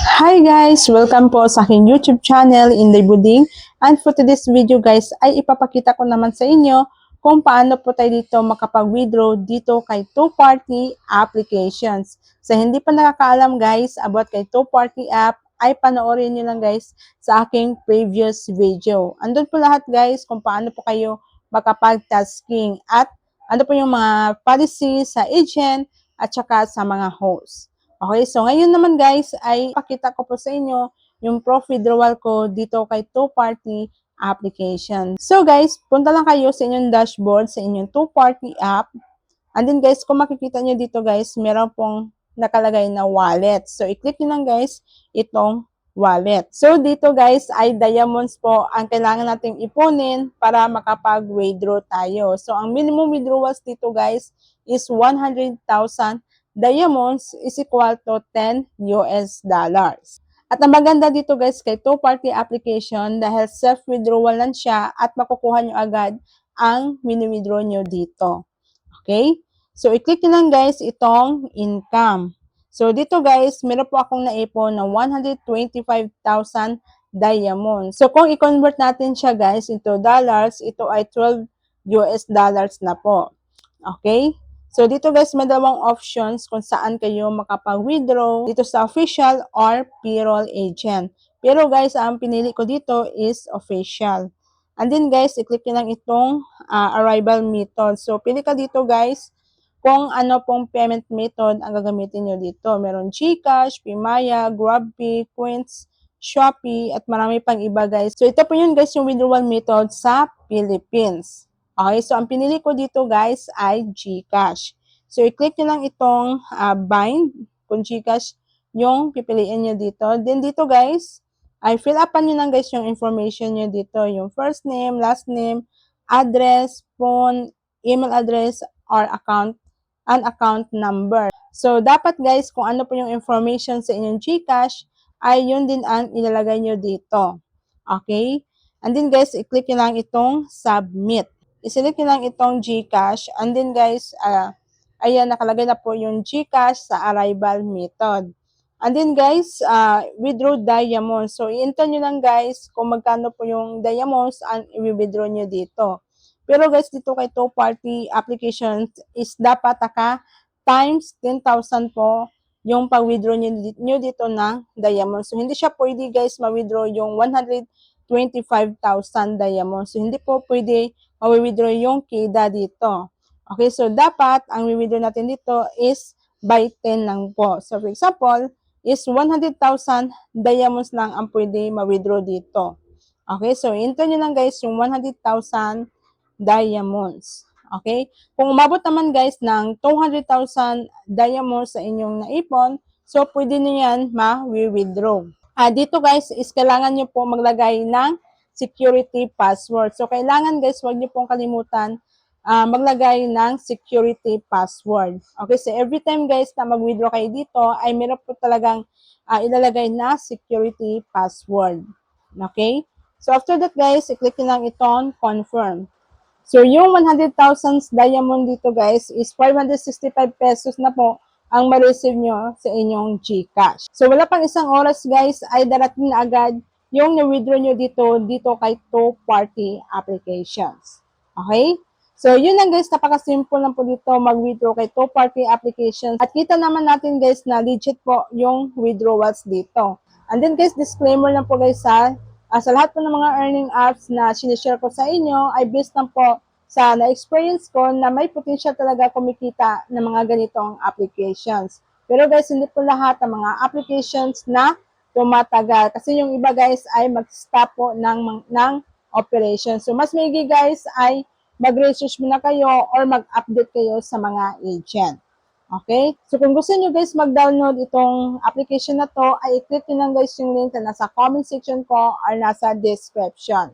Hi guys! Welcome po sa aking YouTube channel, Inday Buding. And for today's video guys, ay ipapakita ko naman sa inyo kung paano po tayo dito makapag-withdraw dito kay two-party applications. So hindi pa nakakaalam guys about kay two-party app, ay panoorin nyo lang guys sa aking previous video. Andun po lahat guys kung paano po kayo makapag-tasking at ano po yung mga policy sa agent at saka sa mga host. Okay, so ngayon naman guys ay pakita ko po sa inyo yung proof withdrawal ko dito kay two-party application. So guys, punta lang kayo sa inyong dashboard sa inyong two-party app. And then guys, kung makikita nyo dito guys, meron pong nakalagay na wallet. So i-click nyo lang guys itong wallet. So dito guys ay diamonds po ang kailangan nating ipunin para makapag-withdraw tayo. So ang minimum withdrawals dito guys is 100,000 diamonds is equal to 10 US dollars. At ang maganda dito guys kay two-party application dahil self-withdrawal lang siya at makukuha nyo agad ang mini-withdraw nyo dito. Okay? So, i-click nyo lang guys itong income. So, dito guys, meron po akong naipon na 125,000 diamonds. So, kung i-convert natin siya guys into dollars, ito ay 12 US dollars na po. Okay? So, dito guys, may dalawang options kung saan kayo makapag-withdraw dito sa official or payroll agent. Pero guys, ang pinili ko dito is official. And then guys, i-click nyo lang itong arrival method. So, pili ka dito guys kung ano pong payment method ang gagamitin nyo dito. Meron GCash, Pimaya, GrabPay, Coins, Shopee, at marami pang iba guys. So, ito po yun guys yung withdrawal method sa Philippines. Okay, so ang pinili ko dito guys ay GCash. So, i-click nyo lang itong bind kung GCash yung pipiliin nyo dito. Then dito guys, ay fill upan nyo lang guys yung information nyo dito. Yung first name, last name, address, phone, email address, or account, and account number. So, dapat guys, kung ano po yung information sa inyong GCash, ay yun din ang ilalagay nyo dito. Okay? And then guys, i-click nyo lang itong submit. I-select nyo lang itong GCash. And then guys, ayan, nakalagay na po yung GCash sa arrival method. And then guys, withdraw diamonds. So, i-enter nyo lang guys kung magkano po yung diamonds ang i-withdraw nyo dito. Pero guys, dito kay two-party applications is dapat times 10,000 po yung pag-withdraw nyo dito ng diamonds. So, hindi siya pwede guys ma-withdraw yung 125,000 diamonds. So, hindi po pwede ma-withdraw yung KIDA dito. Okay, so dapat ang withdraw natin dito is by 10 lang po. So, for example, is 100,000 diamonds lang ang pwede ma-withdraw dito. Okay, so enter nyo lang guys yung 100,000 diamonds. Okay, kung umabot naman guys ng 200,000 diamonds sa inyong naipon, so pwede nyo yan ma-withdraw. Dito guys is kailangan nyo po maglagay ng security password. So kailangan guys, huwag nyo pong kalimutan maglagay ng security password. Okay, so every time guys na mag-withdraw kayo dito, ay meron po talagang ilalagay na security password. Okay? So after that guys, i-click nyo lang itong confirm. So yung 100,000 diamond dito guys is 565 pesos na po ang ma-receive nyo sa inyong GCash. So wala pang isang oras guys, ay darating na agad yung na-withdraw nyo dito kay two-party applications. Okay? So, yun lang guys, napaka-simple lang po dito mag-withdraw kay two-party applications. At kita naman natin guys na legit po yung withdrawals dito. And then guys, disclaimer lang po guys sa lahat po ng mga earning apps na sinishare ko sa inyo ay based lang po sa na-experience ko na may potential talaga kumikita ng mga ganitong applications. Pero guys, hindi po lahat ng mga applications na tumatagal. Kasi yung iba guys ay mag-stop po ng operation. So, mas maigi guys ay mag-research muna kayo or mag-update kayo sa mga agent. Okay? So, kung gusto nyo guys mag-download itong application na to, ay i-click nyo lang guys yung link na nasa comment section ko or nasa description.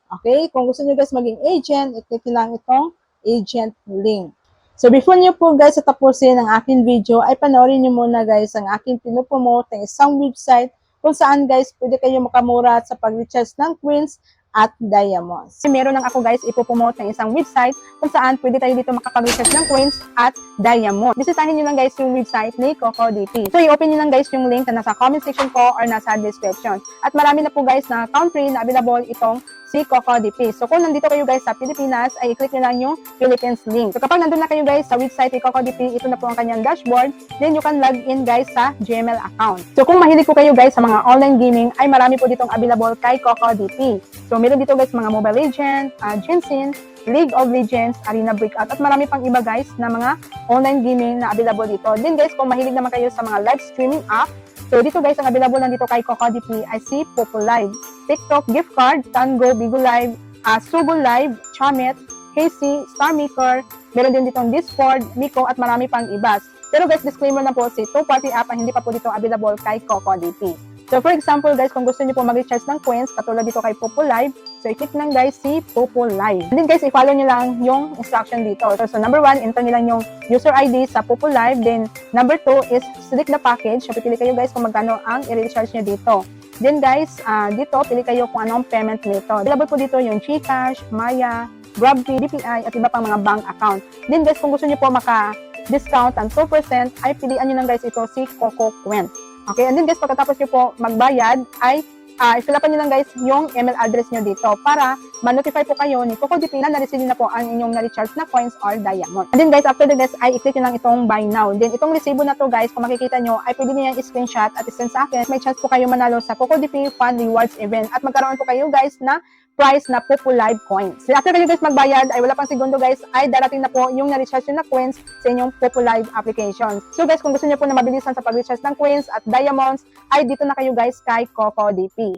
Okay? Kung gusto nyo guys maging agent, i-click nyo lang itong agent link. So, before nyo po guys tapusin ang aking video, ay panoorin nyo muna guys ang aking pinupromote ng isang website kung saan guys pwede kayo makamura sa pag-recharge ng coins at diamonds. Meron lang ako guys ipopromote ng isang website kung saan pwede tayo dito makapag-research ng coins at diamond. Bisitahin nyo lang guys yung website ni CocoDP. So i-open nyo lang guys yung link na nasa comment section ko or nasa description. At marami na po guys na country na available itong si CocoDP. So kung nandito kayo guys sa Pilipinas, ay i-click nyo lang yung Philippines link. So kapag nandun na kayo guys sa website ni CocoDP, ito na po ang kanyang dashboard. Then you can log in guys sa Gmail account. So kung mahilig po kayo guys sa mga online gaming, ay marami po ditong available kay CocoDP. So meron dito guys mga Mobile Legends, Genshin, League of Legends, Arena Breakout, at marami pang iba guys na mga online gaming na available dito. Then guys, kung mahilig naman kayo sa mga live streaming app, so dito guys, ang available lang dito kay CocoDP ay si Popo Live, TikTok gift card, Tango, Bigo Live, Sugo Live, Chamet, Casey, Star Maker, meron din ditong Discord, Miko, at marami pang iba. Pero guys, disclaimer na po, si two-party app ang hindi pa po dito available kay CocoDP. So for example guys, kung gusto niyo po mag-recharge ng coins, katulad dito kay Popo Live, so i-click lang guys si Popo Live. And then guys, i-follow niyo lang yung instruction dito. So number 1, enter niyo lang yung user ID sa Popo Live. Then number 2 is select the package. So pipili kayo guys kung magkano ang i-recharge niyo dito. Then guys, dito pili kayo kung anong payment method. Available po dito yung GCash, Maya, GrabPay, DPI, at iba pang mga bank account. Then guys, kung gusto niyo po maka-discount ang 2%, ay pilian niyo lang guys ito si CocoQuent. Okay, and then guys, pagkatapos nyo po magbayad, ay i-fill upan nyo lang guys yung email address nyo dito para ma-notify po kayo ni CocoDP na na-receive na po ang inyong na-recharge na coins or diamond. And then guys, after this, ay i-click nyo lang itong buy now. Then itong resibo na to guys, kung makikita nyo, ay pwede nyo yung screenshot at send sa akin. May chance po kayo manalo sa CocoDP Fun Rewards event at magkaroon po kayo guys na price na Popo Live coins. So after kayo guys magbayad, ay wala pang segundo guys, ay darating na po yung na-recharge na coins sa inyong Popo Live application. So guys, kung gusto niyo po na mabilisan sa pag-recharge ng coins at diamonds, ay dito na kayo guys kay CocoDP.